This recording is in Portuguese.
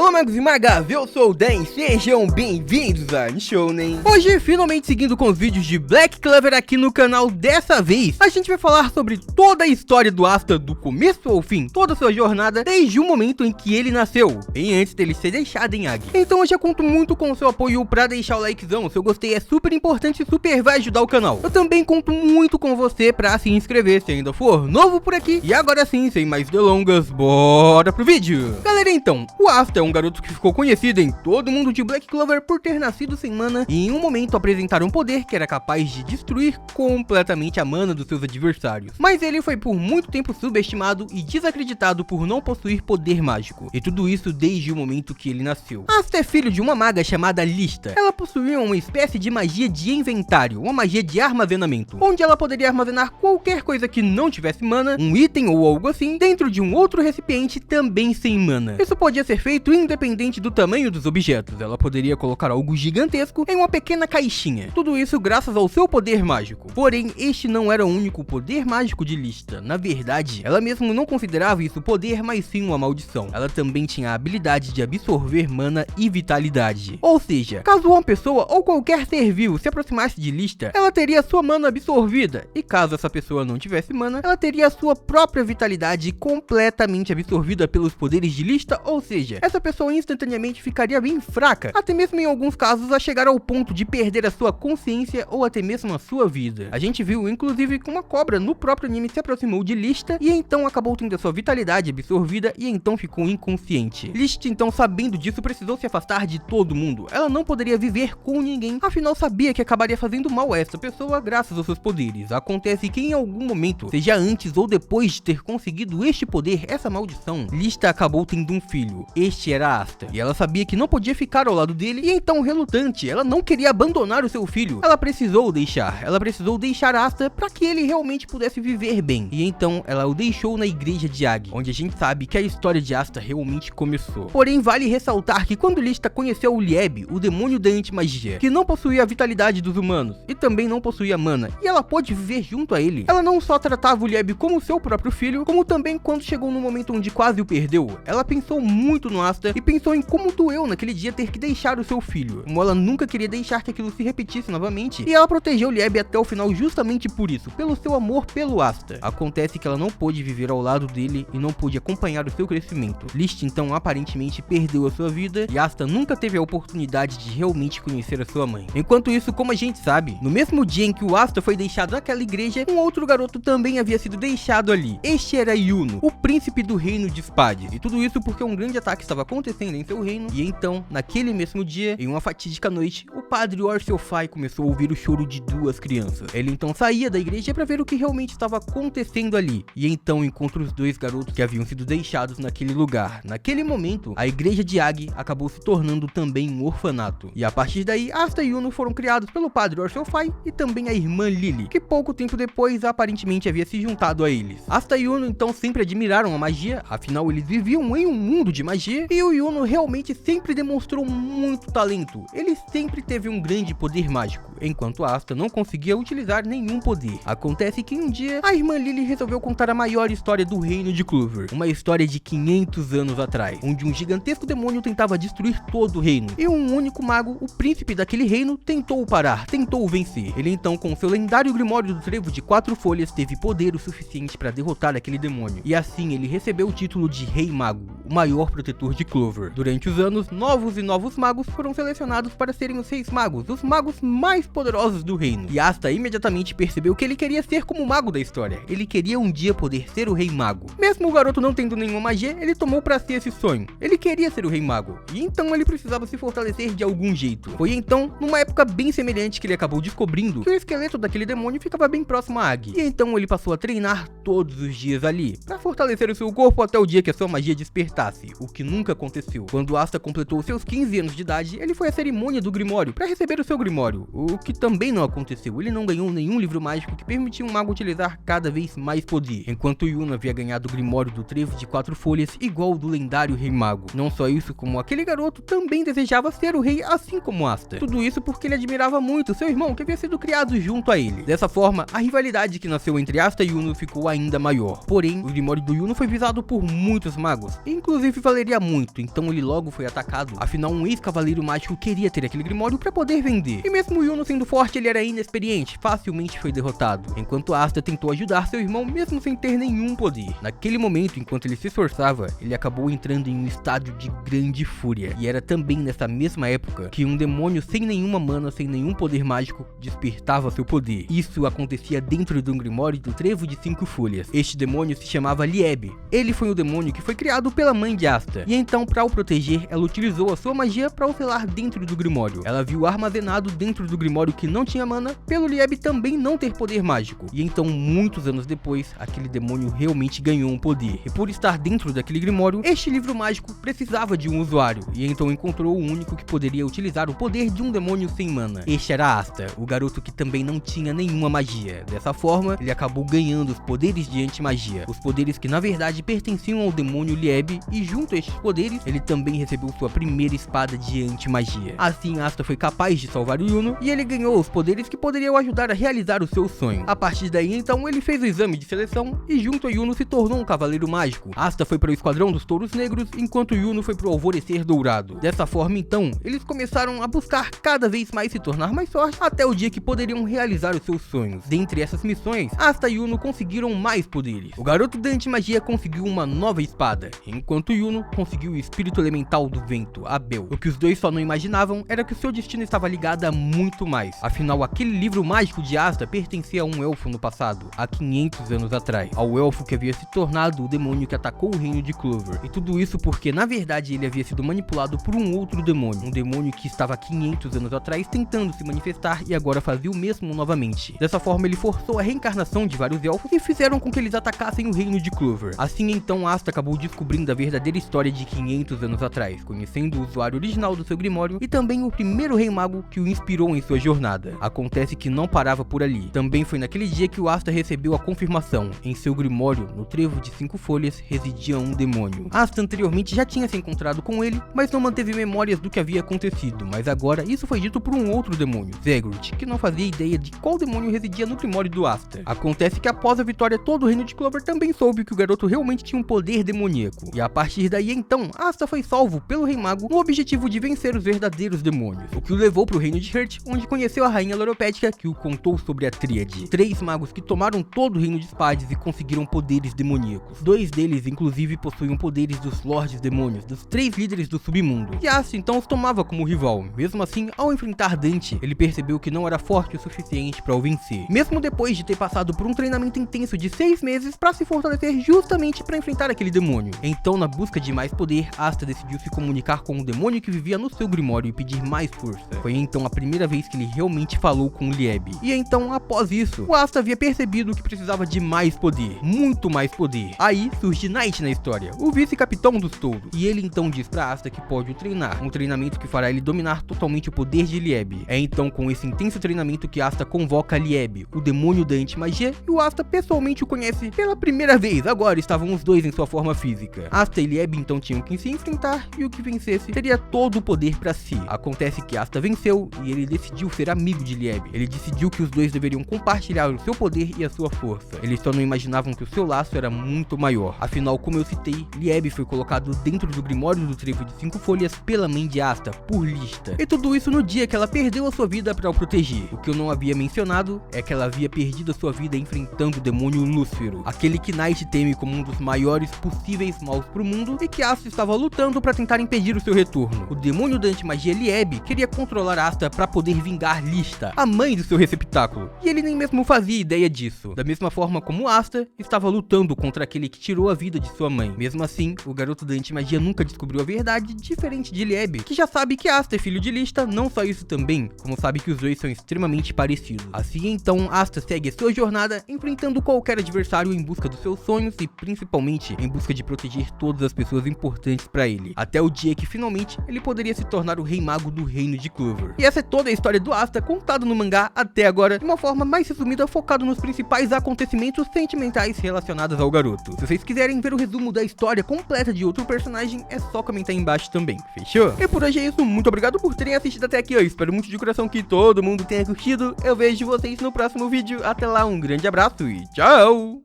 Fala magos e magas, eu sou o Dan, sejam bem-vindos a Nishounen. Hoje, finalmente seguindo com os vídeos de Black Clover aqui no canal, dessa vez a gente vai falar sobre toda a história do Asta, do começo ao fim, toda a sua jornada, desde o momento em que ele nasceu, bem antes dele ser deixado em Agi. Então eu já conto muito com o seu apoio pra deixar o likezão, se eu gostei é super importante e super vai ajudar o canal. Eu também conto muito com você pra se inscrever se ainda for novo por aqui. E agora sim, sem mais delongas, bora pro vídeo. Galera, então, o Asta é um garoto que ficou conhecido em todo mundo de Black Clover por ter nascido sem mana e em um momento apresentar um poder que era capaz de destruir completamente a mana dos seus adversários. Mas ele foi por muito tempo subestimado e desacreditado por não possuir poder mágico, e tudo isso desde o momento que ele nasceu. Asta é filho de uma maga chamada Lista. Ela possuía uma espécie de magia de inventário, uma magia de armazenamento, onde ela poderia armazenar qualquer coisa que não tivesse mana, um item ou algo assim, dentro de um outro recipiente também sem mana. Isso podia ser feito independente do tamanho dos objetos. Ela poderia colocar algo gigantesco em uma pequena caixinha. Tudo isso graças ao seu poder mágico. Porém, este não era o único poder mágico de Lista. Na verdade, ela mesmo não considerava isso poder, mas sim uma maldição. Ela também tinha a habilidade de absorver mana e vitalidade. Ou seja, caso uma pessoa ou qualquer ser vivo se aproximasse de Lista, ela teria sua mana absorvida. E caso essa pessoa não tivesse mana, ela teria a sua própria vitalidade completamente absorvida pelos poderes de Lista, ou seja, essa pessoa instantaneamente ficaria bem fraca, até mesmo em alguns casos a chegar ao ponto de perder a sua consciência ou até mesmo a sua vida. A gente viu inclusive que uma cobra no próprio anime se aproximou de Lista e então acabou tendo a sua vitalidade absorvida e então ficou inconsciente. Lista então, sabendo disso, precisou se afastar de todo mundo. Ela não poderia viver com ninguém, afinal sabia que acabaria fazendo mal a essa pessoa graças aos seus poderes. Acontece que em algum momento, seja antes ou depois de ter conseguido este poder, essa maldição, Lista acabou tendo um filho. Este era Asta, e ela sabia que não podia ficar ao lado dele, e então, relutante, ela não queria abandonar o seu filho. Ela precisou deixar Asta para que ele realmente pudesse viver bem. E então ela o deixou na igreja de Agi, onde a gente sabe que a história de Asta realmente começou. Porém, vale ressaltar que quando Lista conheceu o Lieb, o demônio da antimagia, que não possuía a vitalidade dos humanos e também não possuía mana, e ela pôde viver junto a ele, ela não só tratava o Lieb como seu próprio filho, como também quando chegou no momento onde quase o perdeu, ela pensou muito no Asta e pensou em como doeu naquele dia ter que deixar o seu filho, como ela nunca queria deixar que aquilo se repetisse novamente, e ela protegeu Lieb até o final justamente por isso, pelo seu amor pelo Asta. Acontece que ela não pôde viver ao lado dele e não pôde acompanhar o seu crescimento. Lista então aparentemente perdeu a sua vida e Asta nunca teve a oportunidade de realmente conhecer a sua mãe. Enquanto isso, como a gente sabe, no mesmo dia em que o Asta foi deixado naquela igreja, um outro garoto também havia sido deixado ali. Este era Yuno, o príncipe do reino de Spades, e tudo isso porque um grande ataque estava acontecendo em seu reino. E então, naquele mesmo dia, em uma fatídica noite, o padre Orselfai começou a ouvir o choro de duas crianças. Ele então saía da igreja para ver o que realmente estava acontecendo ali, e então encontra os dois garotos que haviam sido deixados naquele lugar. Naquele momento, a igreja de Agi acabou se tornando também um orfanato, e a partir daí, Asta e Yuno foram criados pelo padre Orselfai e também a irmã Lily, que pouco tempo depois aparentemente havia se juntado a eles. Asta e Yuno então sempre admiraram a magia, afinal eles viviam em um mundo de magia, e o Yuno realmente sempre demonstrou muito talento. Ele sempre teve um grande poder mágico, enquanto Asta não conseguia utilizar nenhum poder. Acontece que um dia, a irmã Lily resolveu contar a maior história do reino de Clover, uma história de 500 anos atrás, onde um gigantesco demônio tentava destruir todo o reino, e um único mago, o príncipe daquele reino, tentou o parar, tentou o vencer. Ele então, com seu lendário grimório do trevo de 4 folhas, teve poder o suficiente para derrotar aquele demônio, e assim ele recebeu o título de Rei Mago, o maior protetor de Clover. Durante os anos, novos magos foram selecionados para serem os Reis Magos, os magos mais poderosos do reino, e Asta imediatamente percebeu que ele queria ser como o mago da história. Ele queria um dia poder ser o Rei Mago. Mesmo o garoto não tendo nenhuma magia, ele tomou para si esse sonho. Ele queria ser o Rei Mago, e então ele precisava se fortalecer de algum jeito. Foi então, numa época bem semelhante, que ele acabou descobrindo que o esqueleto daquele demônio ficava bem próximo a Agi, e então ele passou a treinar todos os dias ali, para fortalecer o seu corpo até o dia que a sua magia despertasse, o que nunca aconteceu. Quando Asta completou seus 15 anos de idade, ele foi à cerimônia do Grimório para receber o seu Grimório, o que também não aconteceu. Ele não ganhou nenhum livro mágico que permitia um mago utilizar cada vez mais poder, enquanto Yuno havia ganhado o Grimório do Trevo de 4 folhas igual ao do lendário Rei Mago. Não só isso, como aquele garoto também desejava ser o rei assim como Asta. Tudo isso porque ele admirava muito seu irmão que havia sido criado junto a ele. Dessa forma, a rivalidade que nasceu entre Asta e Yuno ficou ainda maior. Porém, o Grimório do Yuno foi visado por muitos magos, e inclusive valeria muito, então ele logo foi atacado. Afinal, um ex-cavaleiro mágico queria ter aquele Grimório para poder vender. E mesmo Yuno sendo forte, ele era inexperiente, facilmente foi derrotado, enquanto Asta tentou ajudar seu irmão mesmo sem ter nenhum poder. Naquele momento, enquanto ele se esforçava, ele acabou entrando em um estado de grande fúria. E era também nessa mesma época que um demônio sem nenhuma mana, sem nenhum poder mágico, despertava seu poder. Isso acontecia dentro do Grimório do Trevo de 5 folhas. Este demônio se chamava Lieb. Ele foi o demônio que foi criado pela mãe de Asta. E então, para o proteger, ela utilizou a sua magia para o selar dentro do Grimório. Ela viu armazenado dentro do Grimório que não tinha mana, pelo Lieb também não ter poder mágico. E então, muitos anos depois, aquele demônio realmente ganhou um poder. E por estar dentro daquele Grimório, este livro mágico precisava de um usuário. E então encontrou o único que poderia utilizar o poder de um demônio sem mana. Este era Asta, o garoto que também não tinha nenhuma magia. Dessa forma, ele acabou ganhando os poderes de anti-magia. Os poderes que na verdade pertenciam ao demônio Lieb, e junto a estes poderes, ele também recebeu sua primeira espada de anti-magia. Assim, Asta foi capaz de salvar o Yuno, e ele ganhou os poderes que poderiam ajudar a realizar o seu sonho. A partir daí, então, ele fez o exame de seleção, e junto a Yuno se tornou um cavaleiro mágico. Asta foi para o Esquadrão dos Touros Negros, enquanto Yuno foi para o Alvorecer Dourado. Dessa forma, então, eles começaram a buscar cada vez mais se tornar mais fortes, até o dia que poderiam realizar os seus sonhos. Dentre essas missões, Asta e Yuno conseguiram mais poderes. O garoto da anti-magia conseguiu uma nova espada, enquanto Yuno conseguiu o espírito elemental do vento, Abel. O que os dois só não imaginavam era que o seu destino estava ligado a muito mais. Afinal, aquele livro mágico de Asta pertencia a um elfo no passado, há 500 anos atrás, ao elfo que havia se tornado o demônio que atacou o reino de Clover. E tudo isso porque, na verdade, ele havia sido manipulado por um outro demônio, um demônio que estava há 500 anos atrás tentando se manifestar e agora fazia o mesmo novamente. Dessa forma, ele forçou a reencarnação de vários elfos e fizeram com que eles atacassem o reino de Clover. Assim, então, Asta acabou descobrindo a verdadeira história de 500 anos atrás, conhecendo o usuário original do seu Grimório e também o primeiro rei mago que o inspirou em sua jornada. Acontece que não parava por ali. Também foi naquele dia que o Asta recebeu a confirmação. Em seu Grimório, no Trevo de 5 folhas, residia um demônio. Asta anteriormente já tinha se encontrado com ele, mas não manteve memórias do que havia acontecido, mas agora isso foi dito por um outro demônio, Zegruth, que não fazia ideia de qual demônio residia no Grimório do Asta. Acontece que após a vitória, todo o reino de Clover também soube que o garoto realmente tinha um poder demoníaco, e a partir daí então, Asta foi salvo pelo Rei Mago no objetivo de vencer os verdadeiros demônios, o que o levou para o reino de Hurt, onde conheceu a rainha Loropédica, que o contou sobre a Tríade, 3 magos que tomaram todo o reino de Spades e conseguiram poderes demoníacos. 2 deles inclusive possuíam poderes dos Lordes Demônios, dos 3 líderes do submundo, e Asta então os tomava como rival. Mesmo assim, ao enfrentar Dante, ele percebeu que não era forte o suficiente para o vencer, mesmo depois de ter passado por um treinamento intenso de 6 meses para se fortalecer justamente para enfrentar aquele demônio. Então, na busca de mais poder, Asta decidiu se comunicar com o demônio que vivia no seu Grimório e pedir mais força. Foi então a primeira vez que ele realmente falou com o Lieb. E então, após isso, o Asta havia percebido que precisava de mais poder, muito mais poder. Aí surge Knight na história, o vice-capitão dos touros, e ele então diz pra Asta que pode o treinar, um treinamento que fará ele dominar totalmente o poder de Lieb. É então com esse intenso treinamento que Asta convoca Lieb, o demônio da anti-magia, e o Asta pessoalmente o conhece pela primeira vez. Agora estavam os dois em sua forma física. Asta e Lieb então tinham que se enfrentar, e o que vencesse teria todo o poder pra si. Acontece que Asta venceu e ele decidiu ser amigo de Lieb. Ele decidiu que os dois deveriam compartilhar o seu poder e a sua força. Eles só não imaginavam que o seu laço era muito maior. Afinal, como eu citei, Lieb foi colocado dentro do Grimório do Trevo de 5 folhas pela mãe de Asta, por Lista. E tudo isso no dia que ela perdeu a sua vida para o proteger. O que eu não havia mencionado é que ela havia perdido a sua vida enfrentando o demônio Lúcifero, aquele que Knight teme como um dos maiores possíveis maus pro mundo e que Asta estava lutando para tentar impedir o seu retorno. O demônio da anti-magia Lieb queria controlar Asta para poder vingar Lista, a mãe do seu receptáculo, e ele nem mesmo fazia ideia disso. Da mesma forma como Asta estava lutando contra aquele que tirou a vida de sua mãe. Mesmo assim, o garoto da anti-magia nunca descobriu a verdade, diferente de Lieb, que já sabe que Asta é filho de Lista, não só isso também, como sabe que os dois são extremamente parecidos. Assim então, Asta segue a sua jornada, enfrentando qualquer adversário em busca dos seus sonhos e principalmente em busca de proteger todas as pessoas importantes para ele, até o dia que finalmente ele poderia se tornar o Rei Mago do Reino de de Clover. E essa é toda a história do Asta contada no mangá até agora, de uma forma mais resumida, focado nos principais acontecimentos sentimentais relacionados ao garoto. Se vocês quiserem ver o resumo da história completa de outro personagem, é só comentar aí embaixo também, fechou? E por hoje é isso, muito obrigado por terem assistido até aqui, eu espero muito de coração que todo mundo tenha curtido, eu vejo vocês no próximo vídeo, até lá, um grande abraço e tchau!